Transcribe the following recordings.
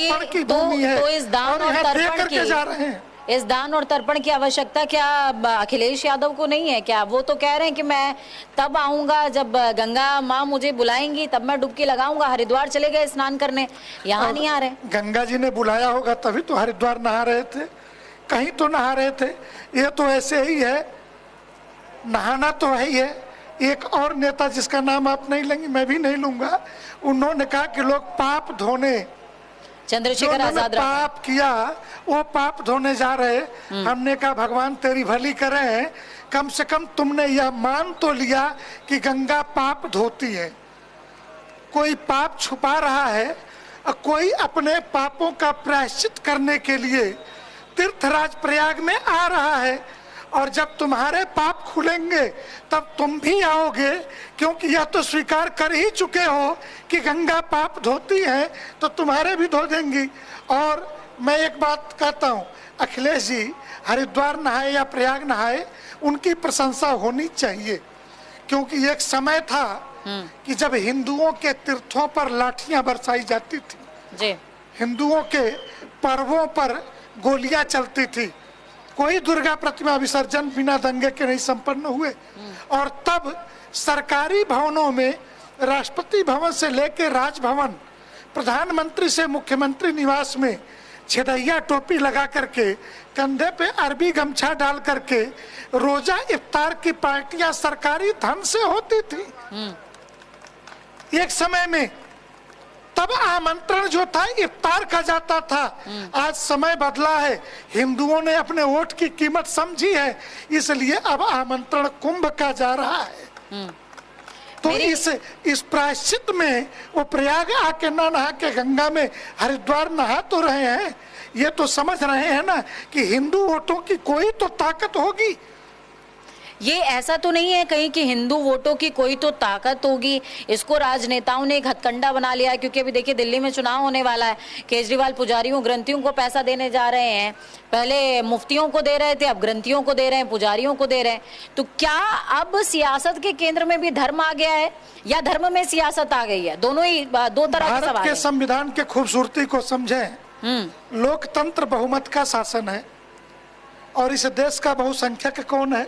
तर्पण की भूमि है तो इस दान और तर्पण की जा रहे हैं। इस दान और तर्पण की आवश्यकता क्या अखिलेश यादव को नहीं है क्या? वो तो कह रहे हैं कि मैं तब आऊंगा जब गंगा माँ मुझे बुलाएंगी, तब मैं डुबकी लगाऊंगा। हरिद्वार चले गए स्नान करने, यहाँ नहीं आ रहे। गंगा जी ने बुलाया होगा तभी तो हरिद्वार नहा रहे थे, कहीं तो नहा रहे थे। ये तो ऐसे ही है, नहाना तो है ही है। एक और नेता जिसका नाम आप नहीं लेंगे, मैं भी नहीं लूंगा, उन्होंने कहा कि लोग पाप धोने, चंद्रशेखर आजाद पाप किया वो पाप धोने जा रहे। हमने कहा भगवान तेरी भली करे, कम से कम तुमने यह मान तो लिया कि गंगा पाप धोती है। कोई पाप छुपा रहा है और कोई अपने पापों का प्रायश्चित करने के लिए तीर्थराज प्रयाग में आ रहा है। और जब तुम्हारे पाप खुलेंगे तब तुम भी आओगे, क्योंकि यह तो स्वीकार कर ही चुके हो कि गंगा पाप धोती है, तो तुम्हारे भी धो देंगी। और मैं एक बात कहता हूँ, अखिलेश जी हरिद्वार नहाए या प्रयाग नहाए, उनकी प्रशंसा होनी चाहिए, क्योंकि एक समय था कि जब हिंदुओं के तीर्थों पर लाठियां बरसाई जाती थी जी। हिंदुओं के पर्वों पर गोलियां चलती थी, कोई दुर्गा प्रतिमा विसर्जन बिना दंगे के नहीं संपन्न हुए। और तब सरकारी भवनों में, राष्ट्रपति भवन से लेकर राजभवन, प्रधानमंत्री से मुख्यमंत्री निवास में छेदैया टोपी लगा करके, कंधे पे अरबी गमछा डाल करके रोजा इफ्तार की पार्टियां सरकारी धन से होती थी एक समय में। तब आमंत्रण जो था इफ्तार का जाता था। आज समय बदला है, हिंदुओं ने अपने वोट की कीमत समझी है, इसलिए अब आमंत्रण कुंभ का जा रहा है। तो इस प्रायश्चित में वो प्रयाग आके ना नहा के गंगा में हरिद्वार नहा तो रहे हैं। ये तो समझ रहे हैं ना कि हिंदू वोटों की कोई तो ताकत होगी। ये ऐसा तो नहीं है कहीं कि हिंदू वोटों की कोई तो ताकत होगी। इसको राजनेताओं ने एक हथकंडा बना लिया है, क्योंकि अभी देखिए दिल्ली में चुनाव होने वाला है। केजरीवाल पुजारियों ग्रंथियों को पैसा देने जा रहे हैं। पहले मुफ्तियों को दे रहे थे, अब ग्रंथियों को दे रहे हैं, पुजारियों को दे रहे हैं। तो क्या अब सियासत के केंद्र में भी धर्म आ गया है या धर्म में सियासत आ गई है? दोनों ही दो तरह के सवाल है। संविधान के खूबसूरती को समझें, लोकतंत्र बहुमत का शासन है और इस देश का बहुसंख्यक कौन है?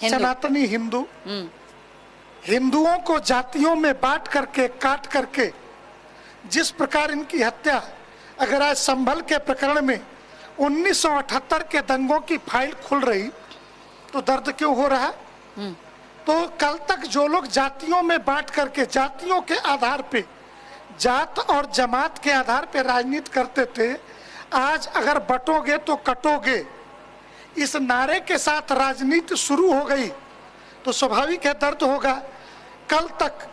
सनातनी हिंदू। हिंदुओं को जातियों में बांट करके, काट करके जिस प्रकार इनकी हत्या, अगर आज संभल के प्रकरण में 1978 के दंगों की फाइल खुल रही तो दर्द क्यों हो रहा? तो कल तक जो लोग जातियों में बांट करके, जातियों के आधार पे, जात और जमात के आधार पे राजनीति करते थे, आज अगर बटोगे तो कटोगे, इस नारे के साथ राजनीति शुरू हो गई तो स्वाभाविक है दर्द होगा। कल तक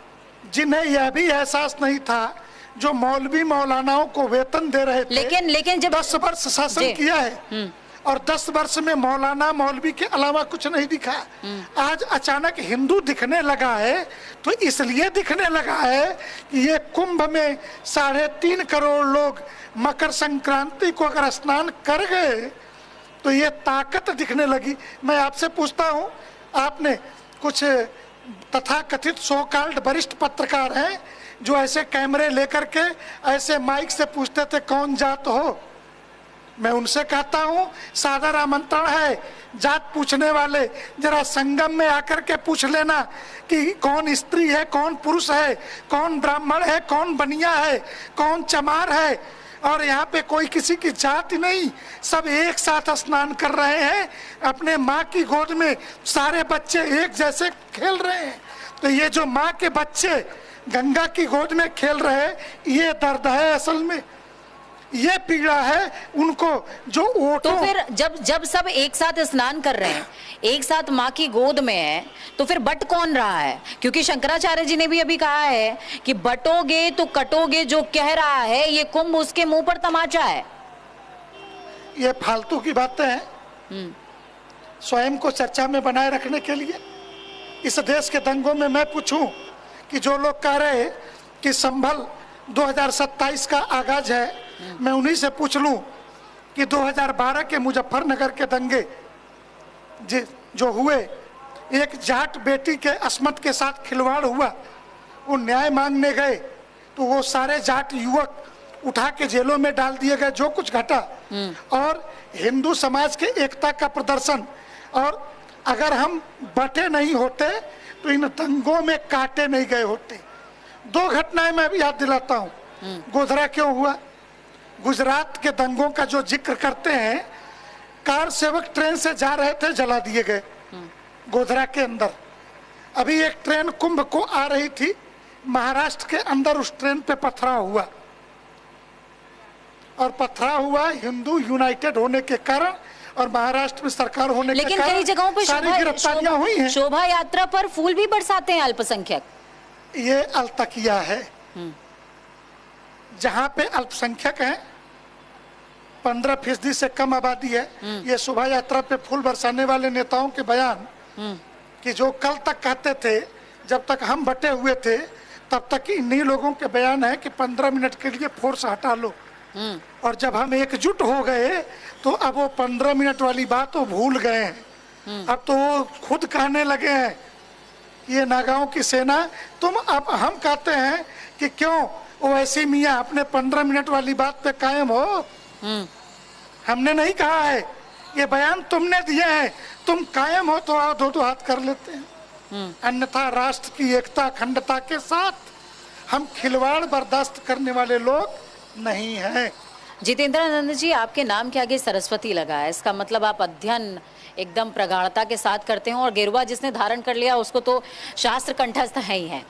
जिन्हें यह भी एहसास नहीं था, जो मौलवी मौलानाओं को वेतन दे रहे थे, लेकिन जब 10 वर्ष शासन किया है और 10 वर्ष में मौलाना मौलवी के अलावा कुछ नहीं दिखा। आज अचानक हिंदू दिखने लगा है, तो इसलिए दिखने लगा है कि ये कुंभ में 3.5 करोड़ लोग मकर संक्रांति को अगर स्नान कर गए तो ये ताकत दिखने लगी। मैं आपसे पूछता हूँ, आपने कुछ तथाकथित सो कॉल्ड वरिष्ठ पत्रकार हैं जो ऐसे कैमरे लेकर के ऐसे माइक से पूछते थे कौन जात हो? मैं उनसे कहता हूँ सादर आमंत्रण है, जात पूछने वाले जरा संगम में आकर के पूछ लेना कि कौन स्त्री है, कौन पुरुष है, कौन ब्राह्मण है, कौन बनिया है, कौन चमार है। और यहाँ पे कोई किसी की जाति नहीं, सब एक साथ स्नान कर रहे हैं, अपने माँ की गोद में सारे बच्चे एक जैसे खेल रहे हैं। तो ये जो माँ के बच्चे गंगा की गोद में खेल रहे हैं, ये दर्द है असल में, ये पीड़ा है उनको जो वोटों। तो फिर जब सब एक साथ स्नान कर रहे हैं, एक साथ माँ की गोद में है, तो फिर बट कौन रहा है? क्योंकि शंकराचार्य जी ने भी अभी कहा है कि बटोगे तो कटोगे, जो कह रहा है ये कुंभ उसके मुंह पर तमाचा है। ये फालतू की बातें हैं स्वयं को चर्चा में बनाए रखने के लिए। इस देश के दंगों में मैं पूछूं कि जो लोग कह रहे हैं कि संभल 2027 का आगाज है, मैं उन्हीं से पूछ लूं कि 2012 के मुजफ्फरनगर के दंगे जो हुए, एक जाट बेटी के अस्मत के साथ खिलवाड़ हुआ, वो न्याय मांगने गए तो वो सारे जाट युवक उठा के जेलों में डाल दिए गए, जो कुछ घटा, और हिंदू समाज के एकता का प्रदर्शन। और अगर हम बटे नहीं होते तो इन दंगों में काटे नहीं गए होते। 2 घटनाएं मैं भी याद दिलाता हूँ। गोधरा क्यों हुआ? गुजरात के दंगों का जो जिक्र करते हैं, कार सेवक ट्रेन से जा रहे थे, जला दिए गए गोधरा के अंदर। अभी एक ट्रेन कुंभ को आ रही थी महाराष्ट्र के अंदर, उस ट्रेन पे पथराव हुआ, और पथराव हुआ हिंदू यूनाइटेड होने के कारण और महाराष्ट्र में सरकार होने के कारण। लेकिन कई जगहों पर सारी गिरफ्तारियां हुई हैं। शोभा यात्रा पर फूल भी बरसाते हैं अल्पसंख्यक। ये अल्तकिया है, जहां पे अल्पसंख्यक हैं, 15% से कम आबादी है। ये शोभा यात्रा पे फूल बरसाने वाले नेताओं के बयान कि जो कल तक कहते थे जब तक हम बटे हुए थे तब तक इन्हीं लोगों के बयान है कि 15 मिनट के लिए फोर्स हटा लो, और जब हम एकजुट हो गए तो अब वो 15 मिनट वाली बात वो भूल गए हैं। अब तो वो खुद कहने लगे हैं, ये नागाओं की सेना तुम। अब हम कहते हैं कि क्यों ओवैसी मियां अपने 15 मिनट वाली बात पे कायम हो? हमने नहीं कहा है, ये बयान तुमने दिए हैं। तुम कायम हो तो आओ, 2-2 हाथ कर लेते हैं। अन्यथा राष्ट्र की एकता अखंडता के साथ हम खिलवाड़ बर्दाश्त करने वाले लोग नहीं हैं। जितेंद्र आनंद जी, आपके नाम के आगे सरस्वती लगा है, इसका मतलब आप अध्ययन एकदम प्रगाढ़ता के साथ करते हो, और गेरुआ जिसने धारण कर लिया उसको तो शास्त्र कंठस्थ है ही है।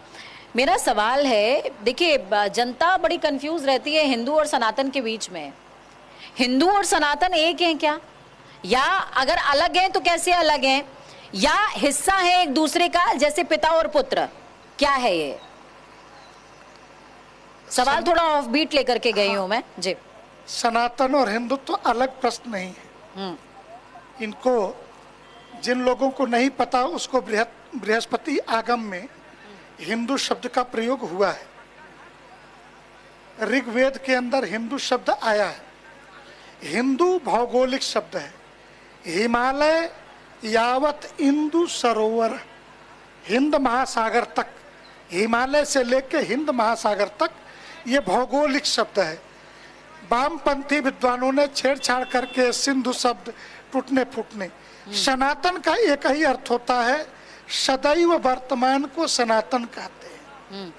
मेरा सवाल है, देखिए जनता बड़ी कंफ्यूज रहती है हिंदू और सनातन के बीच में। हिंदू और सनातन एक हैं क्या? या अगर अलग हैं तो कैसे अलग हैं? या हिस्सा है एक दूसरे का, जैसे पिता और पुत्र? क्या है ये सवाल? थोड़ा ऑफ बीट लेकर के गई हूं मैं जी। सनातन और हिंदुत्व तो अलग प्रश्न नहीं है। इनको जिन लोगों को नहीं पता, उसको बृहस्पति आगम में हिंदू शब्द का प्रयोग हुआ है। ऋग्वेद के अंदर हिंदू शब्द आया है। हिंदू भौगोलिक शब्द है। हिमालय यावत इंदु सरोवर, हिंद महासागर तक, हिमालय से लेकर हिंद महासागर तक, ये भौगोलिक शब्द है। वामपंथी विद्वानों ने छेड़छाड़ करके सिंधु शब्द टूटने फूटने। सनातन का एक ही अर्थ होता है, सदैव वर्तमान को सनातन कहते हैं।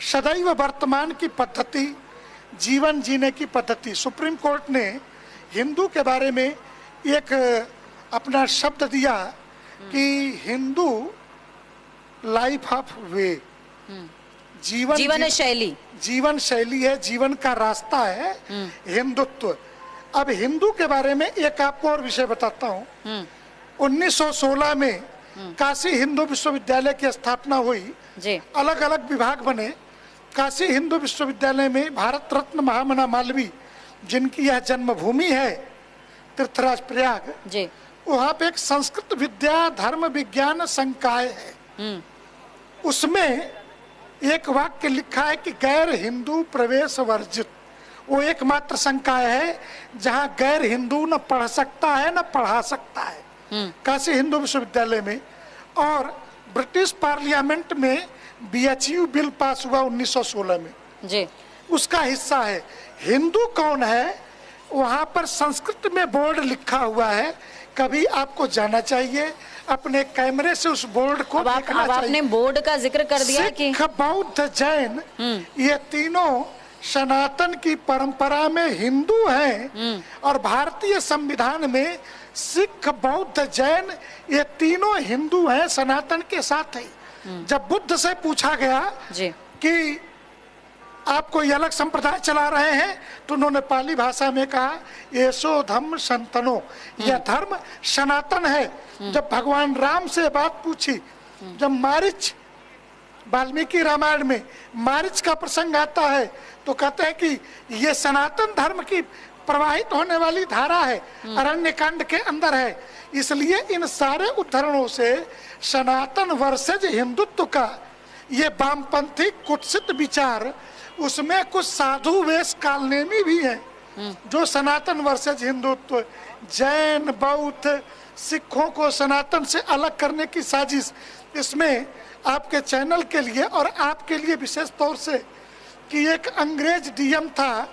सदैव वर्तमान की पद्धति, जीवन जीने की पद्धति। सुप्रीम कोर्ट ने हिंदू के बारे में एक अपना शब्द दिया कि हिंदू लाइफ ऑफ वे, जीवन शैली, जीवन शैली है, जीवन का रास्ता है हिंदुत्व। अब हिंदू के बारे में एक आपको और विषय बताता हूँ। 1916 में काशी हिंदू विश्वविद्यालय की स्थापना हुई जी। अलग अलग विभाग बने। काशी हिंदू विश्वविद्यालय में भारत रत्न महामना मालवीय, जिनकी यह जन्मभूमि है तीर्थराज प्रयाग जी, वहाँ पे एक संस्कृत विद्या धर्म विज्ञान संकाय है। उसमें एक वाक्य लिखा है कि गैर हिंदू प्रवेश वर्जित। वो एकमात्र संकाय है जहाँ गैर हिंदू न पढ़ सकता है न पढ़ा सकता है, काशी हिंदू विश्वविद्यालय में। और ब्रिटिश पार्लियामेंट में BHU बिल पास हुआ 1916 में जी, उसका हिस्सा है। हिंदू कौन है वहाँ पर संस्कृत में बोर्ड लिखा हुआ है, कभी आपको जाना चाहिए, अपने कैमरे से उस बोर्ड को देखना चाहिए। आपने बोर्ड का जिक्र कर दिया कि सिख, बौद्ध, जैन, ये तीनों सनातन की परंपरा में हिंदू हैं, और भारतीय संविधान में सिख, बौद्ध, जैन ये तीनों हिंदू हैं, सनातन के साथ ही। जब बुद्ध से पूछा गया कि आप कोई अलग संप्रदाय चला रहे हैं, तो उन्होंने पाली भाषा में कहा येसो धम्म सनातनो, यह धर्म सनातन है। जब भगवान राम से बात पूछी, जब मारिच, वाल्मीकि रामायण में मारिच का प्रसंग आता है, तो कहते हैं कि ये सनातन धर्म की प्रवाहित होने वाली धारा है, अरण्य कांड के अंदर है। इसलिए इन सारे उदाहरणों से सनातन वर्सेज हिंदुत्व का ये वामपंथी कुत्सित विचार, उसमें कुछ साधु वेश कालनेमी भी है जो सनातन वर्सेज हिंदुत्व, जैन, बौद्ध, सिखों को सनातन से अलग करने की साजिश। इसमें आपके चैनल के लिए और आपके लिए विशेष तौर से कि एक अंग्रेज DM था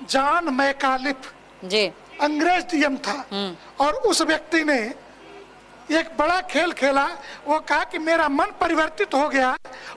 जॉन मैकालिफ जी। अंग्रेज डीएम था, और उस व्यक्ति ने एक बड़ा खेल खेला। वो कहा कि मेरा मन परिवर्तित हो गया